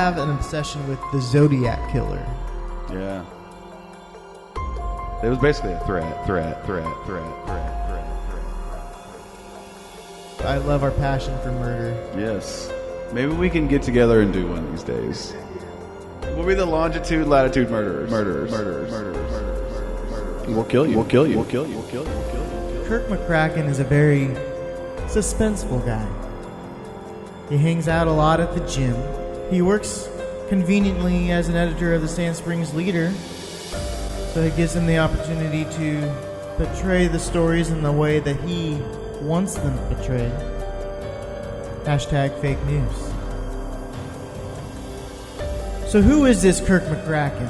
have an obsession with the Zodiac Killer. Yeah. It was basically a threat. I love our passion for murder. Yes. Maybe we can get together and do one these days. We'll be the longitude, latitude murderers. We'll kill you. Kirk McCrackin is a very suspenseful guy. He hangs out a lot at the gym. He works conveniently as an editor of the Sand Springs Leader, so it gives him the opportunity to portray the stories in the way that he wants them portrayed. Hashtag fake news. So who is this Kirk McCrackin?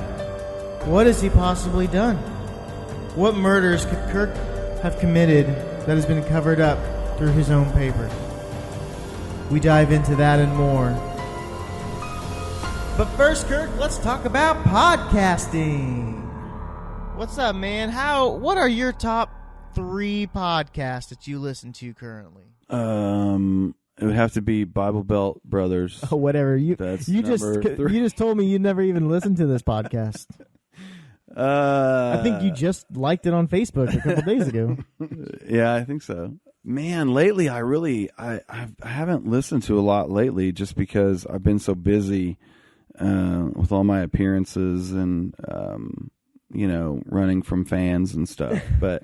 What has he possibly done? What murders could Kirk have committed that has been covered up through his own paper? We dive into that and more. But first, Kirk, let's talk about podcasting. What's up, man? What are your top 3 podcasts that you listen to currently? It would have to be Bible Belt Brothers. Oh, whatever. You just told me you never even listened to this podcast. I think you just liked it on Facebook a couple days ago. Yeah, I think so. Man, lately I haven't listened to a lot lately just because I've been so busy with all my appearances and running from fans and stuff. But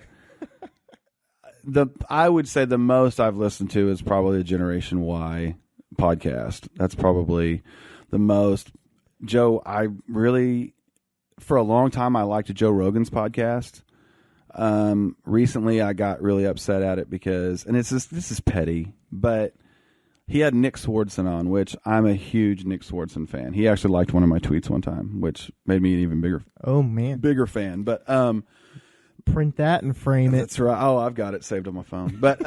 I would say the most I've listened to is probably the Generation Y podcast. That's probably the most. Joe, for a long time, I liked Joe Rogan's podcast. Recently, I got really upset at it because, and this is petty, but he had Nick Swardson on, which I'm a huge Nick Swardson fan. He actually liked one of my tweets one time, which made me an even bigger fan. But print that and frame it. That's right. Oh, I've got it saved on my phone. But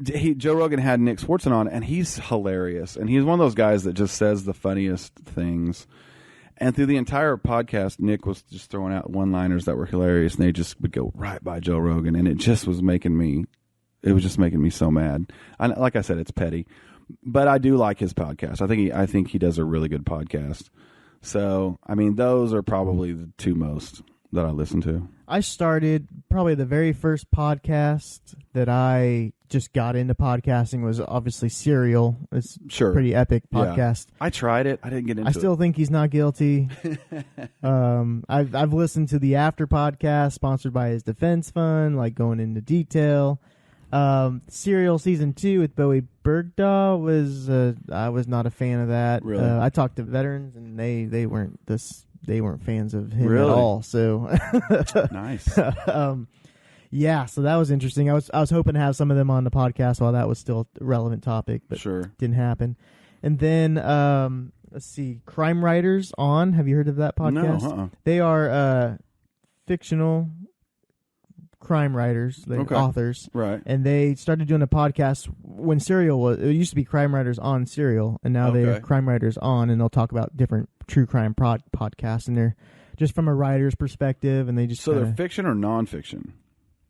Joe Rogan had Nick Swardson on, and he's hilarious. And he's one of those guys that just says the funniest things. And through the entire podcast, Nick was just throwing out one-liners that were hilarious, and they just would go right by Joe Rogan, and it just was making me so mad. Like I said, it's petty, but I do like his podcast. I think he does a really good podcast. So, I mean, those are probably the 2 most that I listen to. I started probably the very first podcast that I just got into podcasting was obviously Serial. It's a pretty epic podcast. Yeah. I tried it. I didn't get into it. I still think he's not guilty. I've listened to the After podcast sponsored by his defense fund, like going into detail. Serial season 2 with Bowie Bergdahl was I was not a fan of that. Really? I talked to veterans and they weren't fans of him at all. So nice. Yeah, so that was interesting. I was hoping to have some of them on the podcast while that was still a relevant topic, but didn't happen. And then let's see, Crime Writers on. Have you heard of that podcast? No. They are fictional crime writers, they're authors, right? And they started doing a podcast when Serial it used to be Crime Writers on Serial, and now they're Crime Writers on, and they'll talk about different true crime podcasts, and they're just from a writer's perspective, and they just they're fiction or nonfiction.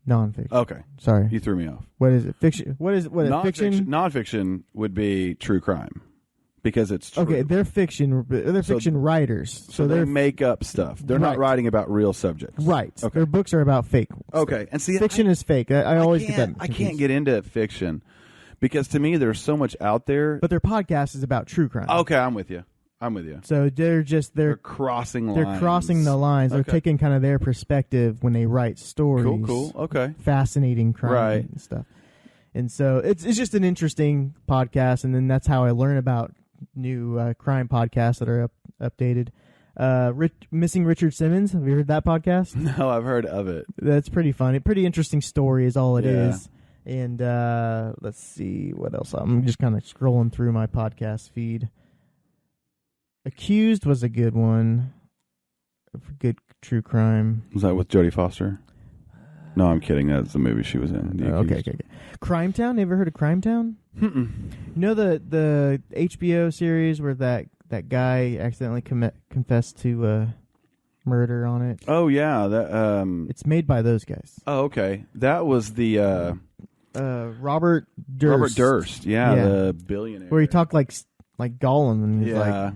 Nonfiction. Okay, sorry, you threw me off. What is it? Fiction? What is fiction? Nonfiction would be true crime. Because it's true. Okay, they're fiction. They're fiction writers, so they make up stuff. They're not writing about real subjects. Right. Okay. Their books are about fake. Okay, and see, fiction is fake. I always get that. I can't get into fiction because to me there's so much out there. But their podcast is about true crime. Okay, I'm with you. So they're crossing lines. They're crossing the lines. They're taking kind of their perspective when they write stories. Cool. Okay. Fascinating crime and stuff. And so it's just an interesting podcast, and then that's how I learn about new crime podcasts that are updated. Missing Richard Simmons. Have you heard that podcast? No, I've heard of it. That's pretty funny. Pretty interesting story is all it is. And let's see what else. I'm just kind of scrolling through my podcast feed. Accused was a good one. Good true crime. Was that with Jodie Foster? No, I'm kidding. That's the movie she was in. Okay. Crime Town. Ever heard of Crime Town? Mm-mm. You know the HBO series where that guy accidentally confessed to murder on it? Oh yeah, that it's made by those guys. Oh okay, that was the Robert Durst. Robert Durst, yeah, the billionaire. Where he talked like like Gollum, and he's Yeah. like,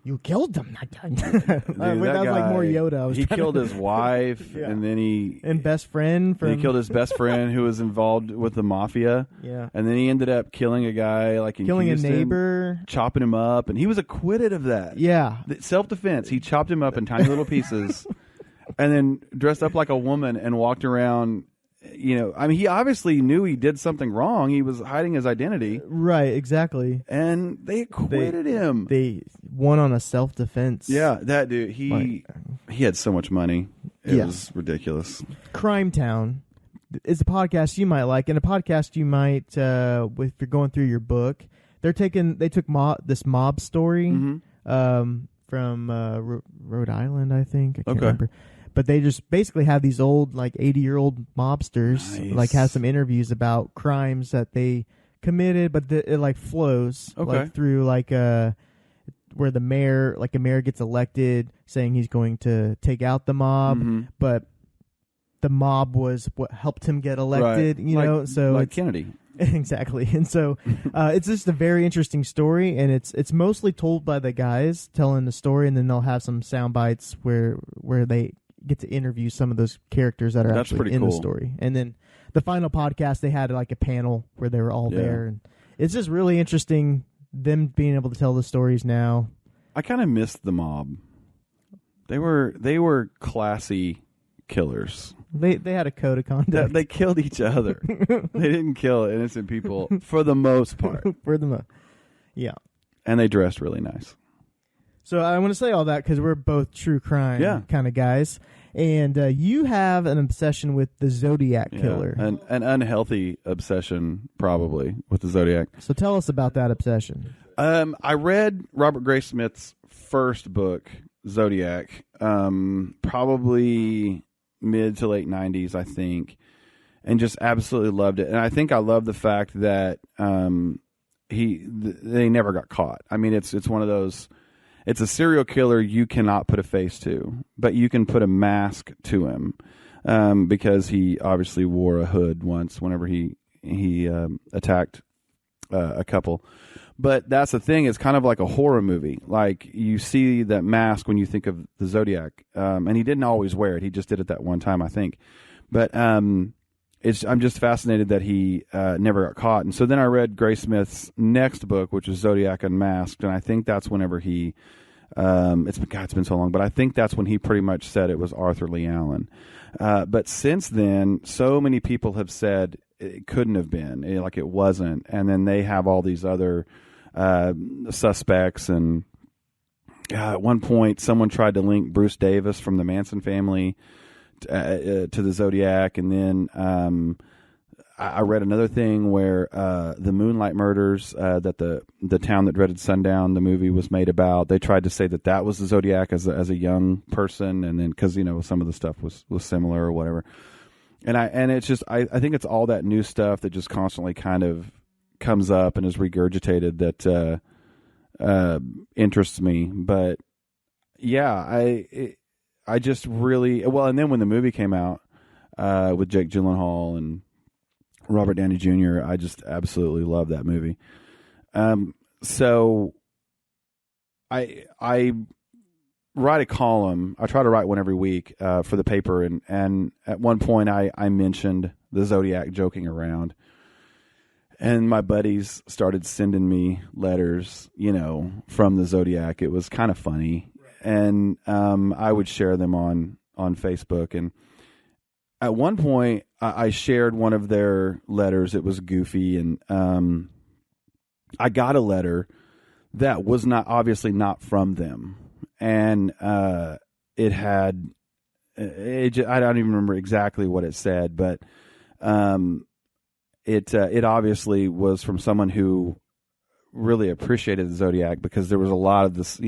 "You killed them." Dude, that was like more Yoda. He killed his wife, Yeah. and then and best friend from. he killed his best friend who was involved with the mafia. Yeah. And then he ended up killing a guy, like in Killing Houston, a neighbor. chopping him up, and he was acquitted of that. Yeah. Self-defense. He chopped him up in tiny little pieces, and then dressed up like a woman and walked around. You know, I mean, he obviously knew he did something wrong. He was hiding his identity. Right. Exactly. And they acquitted him. They won on a self-defense. Yeah, that dude. He had so much money. It was ridiculous. Crime Town is a podcast you might like, and a podcast you might, if you're going through your book. They took this mob story from Rhode Island, I think. I can't remember. But they just basically have these old, like 80-year-old mobsters, like have some interviews about crimes that they committed, but it like flows like through like where the mayor gets elected, saying he's going to take out the mob, but the mob was what helped him get elected. Right. You know, so like Kennedy. Exactly. And so it's just a very interesting story, and it's mostly told by the guys telling the story, and then they'll have some sound bites where they get to interview some of those characters that are actually in the story. And then the final podcast, they had like a panel where they were all there, and it's just really interesting them being able to tell the stories now. I kind of missed the mob. They were classy killers. They had a code of conduct. They killed each other. They didn't kill innocent people for the most part. Yeah. And they dressed really nice. So I want to say all that because we're both true crime kind of guys. And you have an obsession with the Zodiac Killer. An unhealthy obsession, probably, with the Zodiac. So tell us about that obsession. I read Robert Graysmith's first book, Zodiac, probably mid to late 90s, I think, and just absolutely loved it. And I think I love the fact that they never got caught. I mean, it's one of those... It's a serial killer you cannot put a face to, but you can put a mask to him because he obviously wore a hood once whenever he attacked a couple. But that's the thing. It's kind of like a horror movie. Like you see that mask when you think of the Zodiac, and he didn't always wear it. He just did it that one time, I think. But I'm just fascinated that he never got caught. And so then I read Graysmith's next book, which was Zodiac Unmasked, and I think that's whenever he it's been so long, but I think that's when he pretty much said it was Arthur Lee Allen. But since then, so many people have said it couldn't have been, like it wasn't, and then they have all these other suspects. And at one point, someone tried to link Bruce Davis from the Manson family to the Zodiac, and then I read another thing where the Moonlight Murders, that the Town That Dreaded Sundown, the movie was made about. They tried to say that was the Zodiac as a young person, and then because some of the stuff was similar or whatever. And it's just I think it's all that new stuff that just constantly kind of comes up and is regurgitated that interests me. But yeah, I just really and then when the movie came out with Jake Gyllenhaal and Robert Downey Jr., I just absolutely love that movie. So I write a column. I try to write one every week for the paper, and at one point I mentioned the Zodiac joking around, and my buddies started sending me letters, from the Zodiac. It was kind of funny, and I would share them on Facebook. And at one point, I shared one of their letters. It was goofy, and I got a letter that was obviously not from them, and it had I don't even remember exactly what it said, but it obviously was from someone who really appreciated the Zodiac, because there was a lot of this,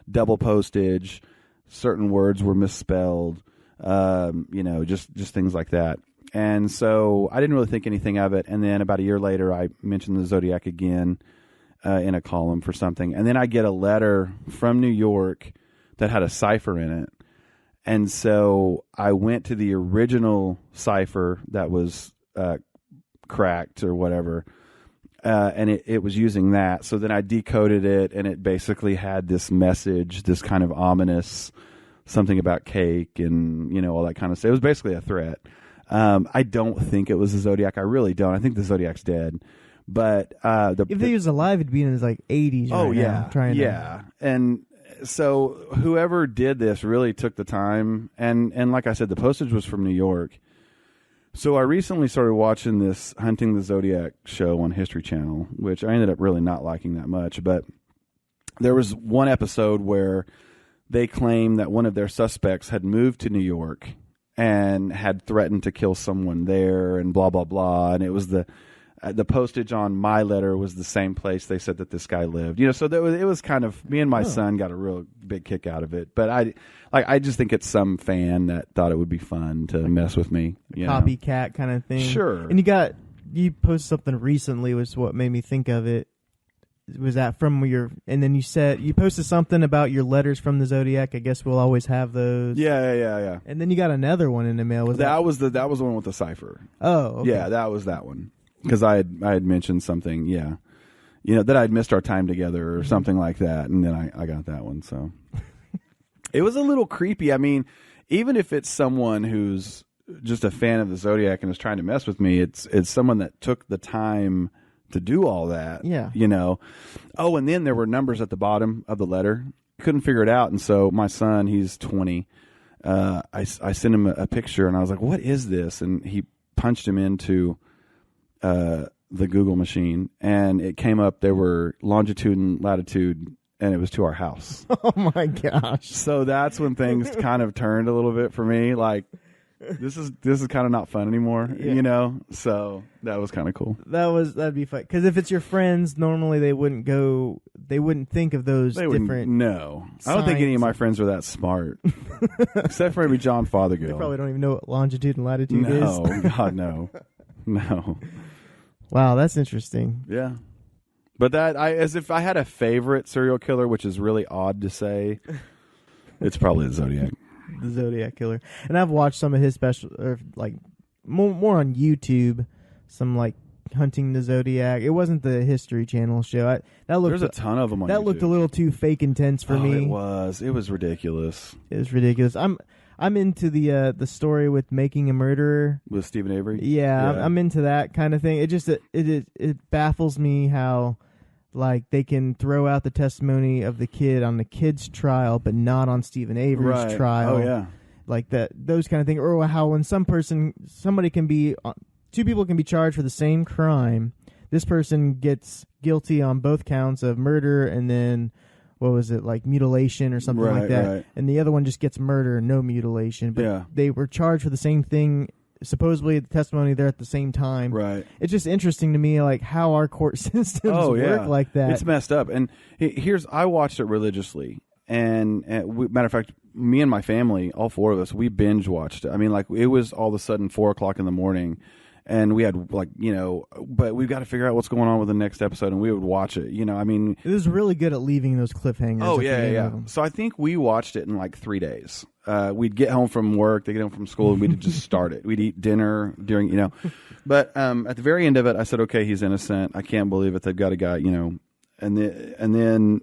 double postage, certain words were misspelled. Just things like that. And so I didn't really think anything of it. And then about a year later, I mentioned the Zodiac again in a column for something. And then I get a letter from New York that had a cipher in it. And so I went to the original cipher that was cracked or whatever, and it was using that. So then I decoded it, and it basically had this message, this kind of ominous something about cake and, all that kind of stuff. It was basically a threat. I don't think it was the Zodiac. I really don't. I think the Zodiac's dead. But if he was alive, it'd be in his 80s. Oh, right yeah. Now, yeah. And so whoever did this really took the time. And like I said, the postage was from New York. So I recently started watching this Hunting the Zodiac show on History Channel, which I ended up really not liking that much. But there was one episode where they claimed that one of their suspects had moved to New York and had threatened to kill someone there and blah, blah, blah. And it was the postage on my letter was the same place they said that this guy lived. So it was kind of, me and my son got a real big kick out of it. But I just think it's some fan that thought it would be fun to mess with me. Copycat kind of thing. Sure. And you posted something recently, was what made me think of it. Was that from and then you said you posted something about your letters from the Zodiac. I guess we'll always have those. Yeah. And then you got another one in the mail. That was the one with the cipher. Oh, okay. Yeah, that was that one. Because I had mentioned something, that I'd missed our time together or something like that, and then I got that one. So it was a little creepy. I mean, even if it's someone who's just a fan of the Zodiac and is trying to mess with me, it's someone that took the time to do all that. Yeah. Oh, and then there were numbers at the bottom of the letter. Couldn't figure it out, and so my son, he's 20. I sent him a picture, and I was like, "What is this?" And he punched him into the Google machine, and it came up. There were longitude and latitude, and it was to our house. Oh my gosh! So that's when things kind of turned a little bit for me. Like, this is kind of not fun anymore, So that was kind of cool. That'd be fun, because if it's your friends, normally they wouldn't think of those different. No, I don't think any of my friends are that smart, except for maybe John Fothergill. They probably don't even know what longitude and latitude is. No, God, no. No. Wow, that's interesting. Yeah. But as if I had a favorite serial killer, which is really odd to say, it's probably the Zodiac. The Zodiac Killer. And I've watched some of his special, or more on YouTube, some Hunting the Zodiac. It wasn't the History Channel show. There's a ton of them on YouTube. That looked a little too fake intense for me. It was ridiculous. It was ridiculous. I'm into the story with Making a Murderer with Stephen Avery. Yeah. I'm into that kind of thing. It baffles me how they can throw out the testimony of the kid on the kid's trial, but not on Stephen Avery's trial. Oh yeah, those kind of things. Or how when somebody can be, two people can be charged for the same crime. This person gets guilty on both counts of murder and then, what was it, mutilation or something like that. Right. And the other one just gets murder and no mutilation. But they were charged for the same thing, supposedly the testimony there at the same time. Right. It's just interesting to me, how our court systems work like that. It's messed up. And I watched it religiously. And matter of fact, me and my family, all four of us, we binge watched it. I mean, it was all of a sudden 4 o'clock in the morning. And we had but we've got to figure out what's going on with the next episode, and we would watch it. I mean, it was really good at leaving those cliffhangers. Oh yeah. So I think we watched it in 3 days. We'd get home from work, they get home from school, and we'd just start it. We'd eat dinner during, But at the very end of it, I said, okay, he's innocent. I can't believe it. They've got a guy, and then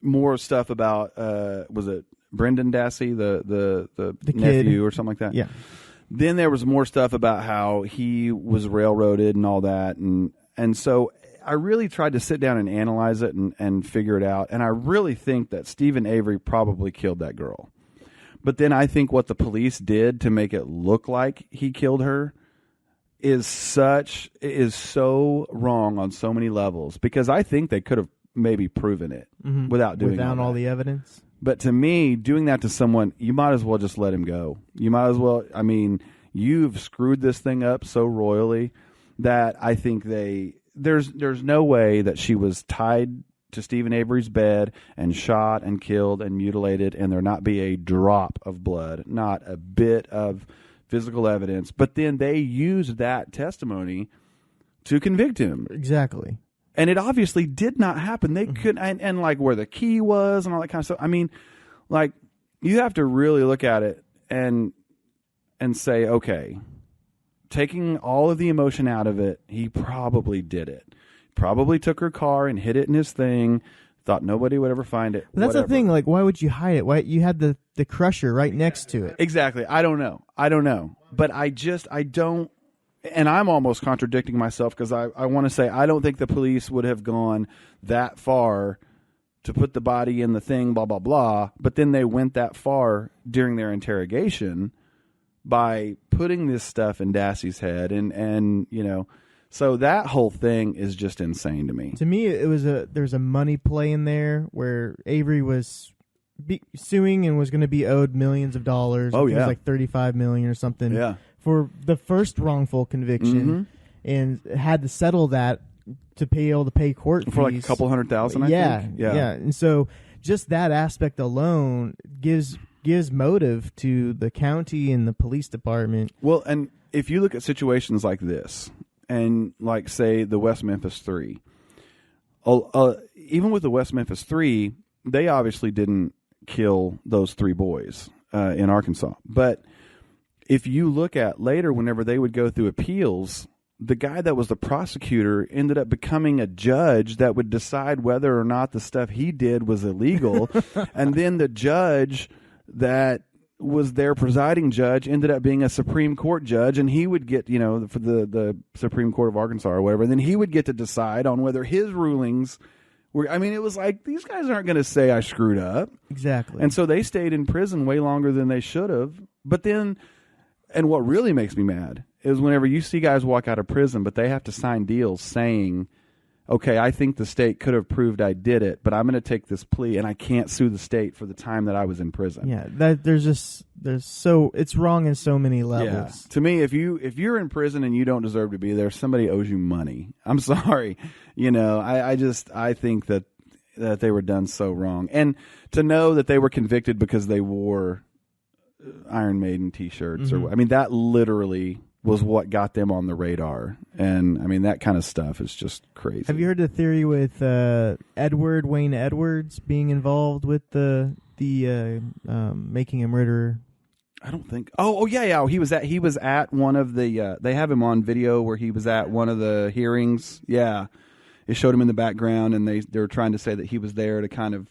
more stuff about was it Brendan Dassey, the nephew kid, or something like that? Yeah. Then there was more stuff about how he was railroaded and all that. And so I really tried to sit down and analyze it and figure it out. And I really think that Stephen Avery probably killed that girl. But then I think what the police did to make it look like he killed her is so wrong on so many levels. Because I think they could have maybe proven it without all the evidence. But to me, doing that to someone, you might as well just let him go. You might as well, you've screwed this thing up so royally that I think there's no way that she was tied to Stephen Avery's bed and shot and killed and mutilated and there not be a drop of blood, not a bit of physical evidence. But then they used that testimony to convict him. Exactly. And it obviously did not happen. They couldn't, and where the key was and all that kind of stuff. I mean, you have to really look at it and say, okay, taking all of the emotion out of it, he probably did it. Probably took her car and hid it in his thing. Thought nobody would ever find it. But that's the thing. Like, why would you hide it? Why you had the crusher right next to it? Exactly. I don't know. But I don't. And I'm almost contradicting myself because I want to say I don't think the police would have gone that far to put the body in the thing, blah, blah, blah. But then they went that far during their interrogation by putting this stuff in Dassey's head. And you know, so that whole thing is just insane to me. To me, there's a money play in there where Avery was suing and was going to be owed millions of dollars. Oh, I think yeah. It was like $35 million or something. Yeah. For the first wrongful conviction, and had to settle that to be able to pay court fees For like a couple $100,000, I think. Yeah. And so just that aspect alone gives motive to the county and the police department. Well, and if you look at situations like this, and like say the West Memphis 3, even with the West Memphis 3, they obviously didn't kill those 3 boys in Arkansas. But if you look at later, whenever they would go through appeals, the guy that was the prosecutor ended up becoming a judge that would decide whether or not the stuff he did was illegal. And then the judge that was their presiding judge ended up being a Supreme Court judge, and he would get, you know, for the Supreme Court of Arkansas or whatever, and then he would get to decide on whether his rulings were, I mean, it was like, these guys aren't going to say I screwed up. Exactly. And so they stayed in prison way longer than they should have. But then, and what really makes me mad is whenever you see guys walk out of prison, but they have to sign deals saying, okay, I think the state could have proved I did it, but I'm going to take this plea and I can't sue the state for the time that I was in prison. Yeah, it's wrong in so many levels. Yeah. To me, if you're in prison and you don't deserve to be there, somebody owes you money. I'm sorry. You know, I think that they were done so wrong. And to know that they were convicted because they wore Iron Maiden T-shirts, or I mean, that literally was what got them on the radar. And I mean, that kind of stuff is just crazy. Have you heard the theory with Wayne Edwards being involved with the Making a Murderer? I don't think. Oh yeah. He was at one of the. They have him on video where he was at one of the hearings. Yeah, it showed him in the background, and they were trying to say that he was there to kind of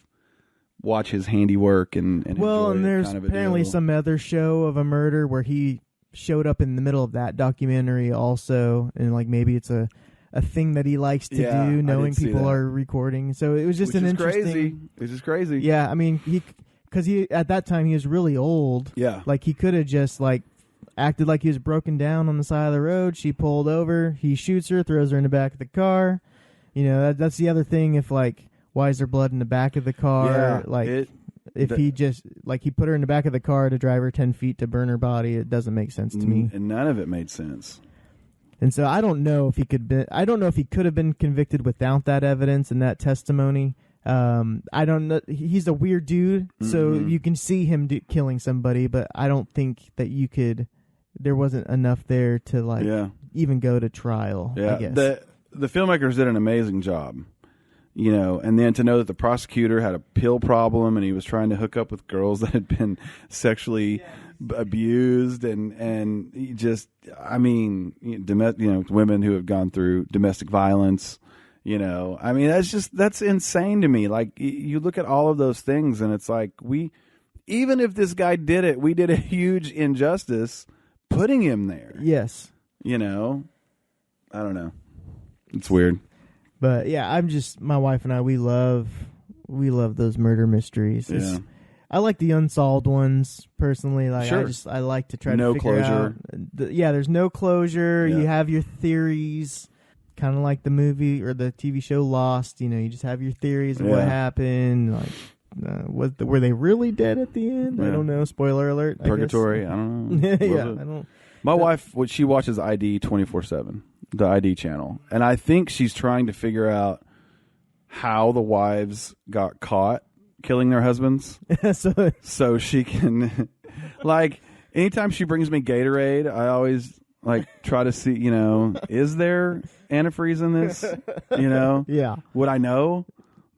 watch his handiwork and well, enjoy and there's kind of a apparently deal. some other show of a murder where he showed up in the middle of that documentary also, and like maybe it's a thing that he likes to do, knowing people are recording. So it was just an interesting. Crazy. It's just crazy. Yeah, I mean because he at that time he was really old. Yeah, like he could have just like acted like he was broken down on the side of the road. She pulled over. He shoots her, throws her in the back of the car. You know, that's the other thing. If like, why is there blood in the back of the car? Yeah, like. If he just, like, he put her in the back of the car to drive her 10 feet to burn her body, it doesn't make sense to me. And none of it made sense. And so I don't know if he could have been convicted without that evidence and that testimony. I don't know. He's a weird dude, so you can see him killing somebody, but I don't think that there wasn't enough there to, like, even go to trial, I guess. The filmmakers did an amazing job. You know, and then to know that the prosecutor had a pill problem and he was trying to hook up with girls that had been sexually abused and he just, I mean, women who have gone through domestic violence, you know, I mean, that's insane to me. Like, you look at all of those things and it's like even if this guy did it, we did a huge injustice putting him there. Yes. You know, I don't know. It's weird. But yeah, my wife and I, we love those murder mysteries. Yeah. I like the unsolved ones personally. Like sure. I like to try to figure out. There's no closure. Yeah. You have your theories, kind of like the movie or the TV show Lost. You know, you just have your theories of what happened. Like, were they really dead at the end? Yeah. I don't know. Spoiler alert. Purgatory. I don't know. Yeah, I don't. My wife, she watches ID 24/7. The ID channel, and I think she's trying to figure out how the wives got caught killing their husbands, so she can, like, anytime she brings me Gatorade, I always like try to see, you know, is there antifreeze in this? You know, yeah, would I know,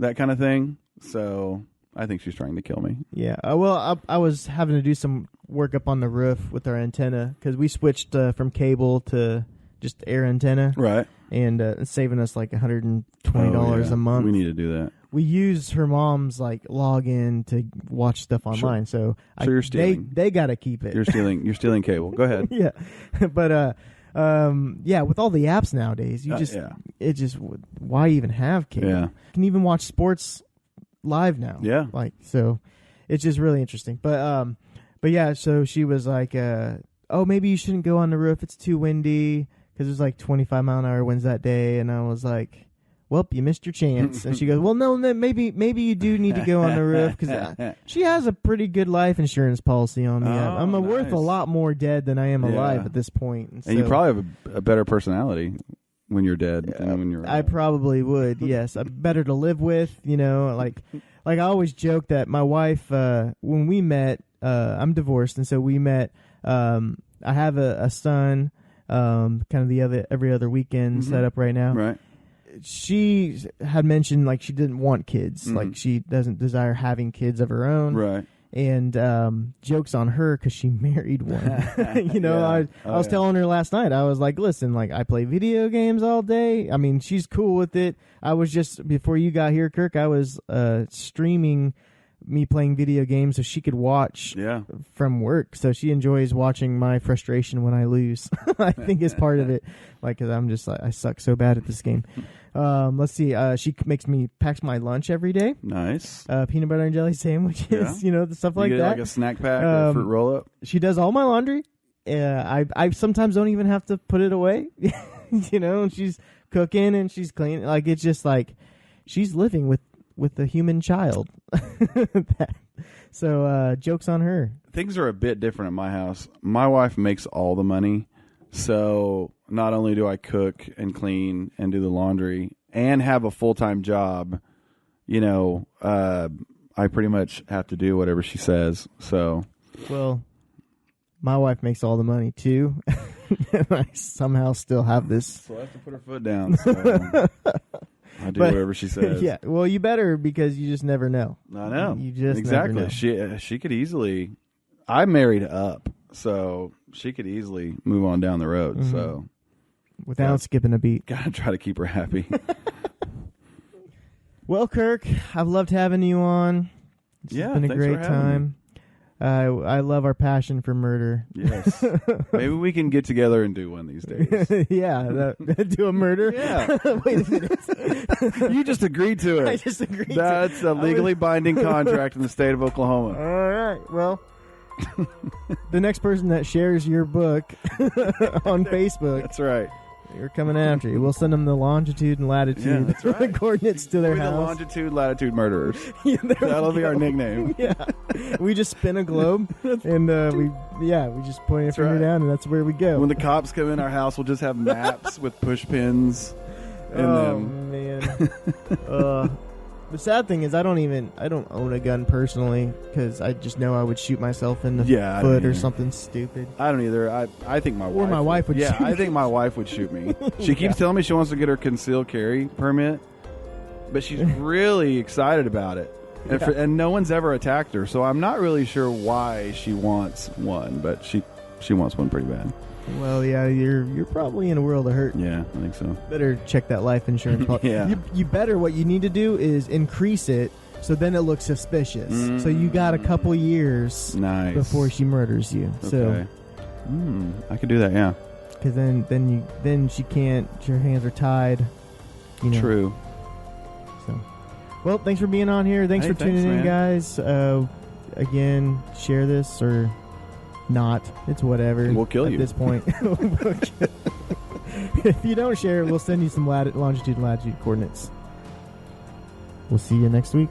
that kind of thing? So I think she's trying to kill me. Yeah. Well, I was having to do some work up on the roof with our antenna because we switched from cable to just air antenna. Right. And it's saving us like $120 a month. We need to do that. We use her mom's like login to watch stuff online. Sure. So you're stealing. They got to keep it. You're stealing cable. Go ahead. Yeah. But yeah, with all the apps nowadays, why even have cable? Yeah. You can even watch sports live now. Yeah. Like, so it's just really interesting. But yeah, so she was like, oh, maybe you shouldn't go on the roof. It's too windy because it was like 25-mile-an-hour winds that day. And I was like, well, you missed your chance. And she goes, well, no, maybe you do need to go on the roof because she has a pretty good life insurance policy on me. I'm worth a lot more dead than I am alive at this point. And you probably have a better personality when you're dead than when you're alive. I probably would, yes. Better to live with, you know. Like I always joke that my wife, when we met, I'm divorced, and so we met. I have a son, kind of every other weekend set up right now. Right. She had mentioned like she didn't want kids, like she doesn't desire having kids of her own. Right. And jokes on her because she married one. You know, I was telling her last night, I was like, listen, like I play video games all day. I mean, she's cool with it. I was just, before you got here, Kirk, I was streaming me playing video games so she could watch from work. So she enjoys watching my frustration when I lose. I think is part of it. Like, cause I'm just like, I suck so bad at this game. Let's see. She packs my lunch every day. Nice. Peanut butter and jelly sandwiches, you know, the stuff like that. Like a snack pack or a fruit roll up. She does all my laundry. I sometimes don't even have to put it away. You know, and she's cooking and she's cleaning. Like, it's just like she's living with a human child. So jokes on her. Things are a bit different at my house. My wife makes all the money. So not only do I cook and clean and do the laundry and have a full-time job, you know, I pretty much have to do whatever she says. So, well, my wife makes all the money too. And I somehow still have this. So I have to put her foot down. So I do whatever she says. Yeah, well, you better, because you just never know. I know. You just never know. She could easily. I married up, so she could easily move on down the road. So without skipping a beat, gotta try to keep her happy. Well, Kirk, I've loved having you on. It's been a great time. I love our passion for murder. Yes. Maybe we can get together and do one these days. Yeah. Do a murder? Yeah. Wait a minute. You just agreed to it. I just agreed That's a legally binding contract in the state of Oklahoma. All right. Well, the next person that shares your book on Facebook. That's right. You're coming after you. We'll send them the longitude and latitude that's right. the coordinates to their house. The longitude, latitude murderers. Yeah, that'll be our nickname. Yeah, we just spin a globe and we just point a finger down, and that's where we go. When the cops come in our house, we'll just have maps with push pins in them. Man. The sad thing is I don't own a gun personally, because I just know I would shoot myself in the foot or something stupid. I don't either. I think my wife would shoot me. I think my wife would shoot me. She keeps telling me she wants to get her concealed carry permit, but she's really excited about it. And no one's ever attacked her, so I'm not really sure why she wants one, but she wants one pretty bad. Well, yeah, you're probably in a world of hurt. Yeah, I think so. Better check that life insurance policy. Yeah. You better, what you need to do is increase it so then it looks suspicious. So you got a couple years before she murders you. Okay. So I could do that, yeah. Because then she can't, your hands are tied. You know. True. So, well, thanks for being on here. Thanks for tuning in, guys. Again, share this or not. It's whatever. We'll kill you at this point. If you don't share it, we'll send you some longitude and latitude coordinates. We'll see you next week.